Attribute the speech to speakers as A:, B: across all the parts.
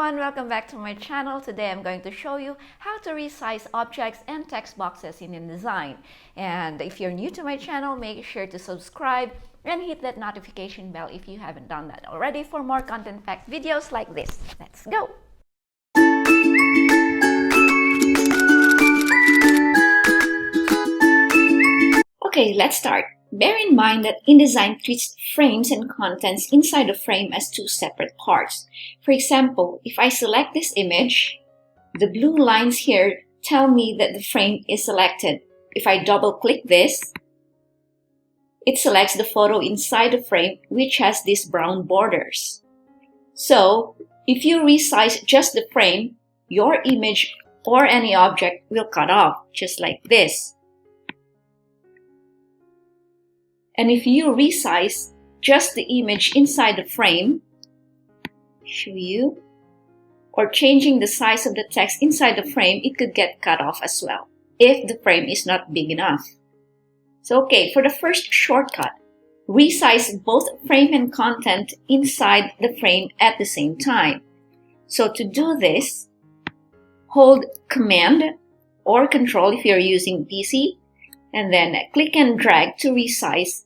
A: everyone, welcome back to my channel. Today I'm going to show you how to resize objects and text boxes in InDesign. And if you're new to my channel, make sure to subscribe and hit that notification bell if you haven't done that already for more content-packed videos like this. Let's go! Okay, let's start. Bear in mind that InDesign treats frames and contents inside a frame as two separate parts. For example, if I select this image, the blue lines here tell me that the frame is selected. If I double-click this, it selects the photo inside the frame, which has these brown borders. So, if you resize just the frame, your image or any object will cut off, just like this. And if you resize just the image inside the frame, show you, or changing the size of the text inside the frame, it could get cut off as well if the frame is not big enough. So okay, for the first shortcut, resize both frame and content inside the frame at the same time. So to do this, hold Command or Control if you're using PC, and then click and drag to resize.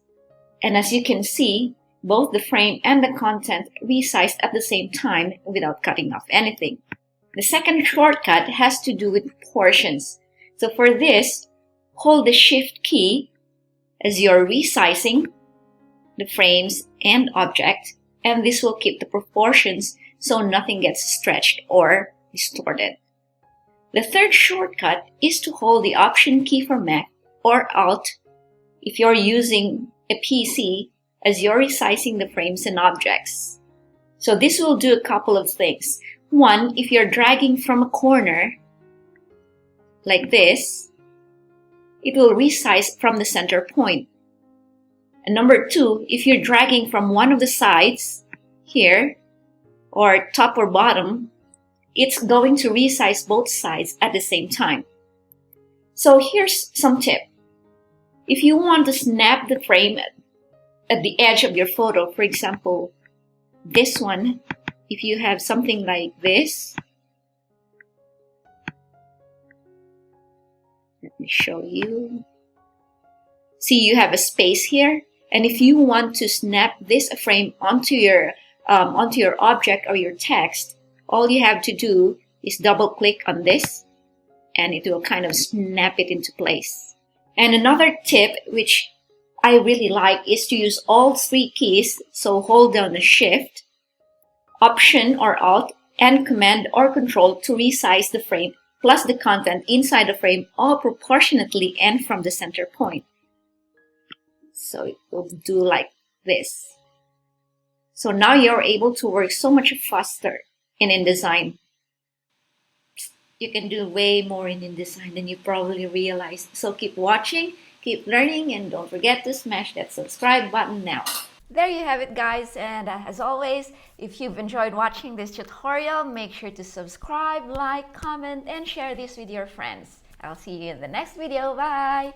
A: And as you can see, both the frame and the content resized at the same time without cutting off anything. The second shortcut has to do with proportions. So for this, hold the Shift key as you're resizing the frames and object, and this will keep the proportions so nothing gets stretched or distorted. The third shortcut is to hold the Option key for Mac or Alt if you're using a PC as you're resizing the frames and objects. So this will do a couple of things. One, if you're dragging from a corner like this, it will resize from the center point. And number two, if you're dragging from one of the sides here, or top or bottom, it's going to resize both sides at the same time. So here's some tip. If you want to snap the frame at the edge of your photo, for example, this one, if you have something like this, let me show you. See, you have a space here, and if you want to snap this frame onto your object or your text, all you have to do is double-click on this, and it will kind of snap it into place. And another tip, which I really like, is to use all three keys. So hold down the Shift, Option or Alt, and Command or Control to resize the frame plus the content inside the frame all proportionately and from the center point. So it will do like this. So now you're able to work so much faster in InDesign. You can do way more in InDesign than you probably realize. So keep watching, keep learning, and don't forget to smash that subscribe button now. There you have it, guys. And as always, if you've enjoyed watching this tutorial, make sure to subscribe, like, comment, and share this with your friends. I'll see you in the next video. Bye!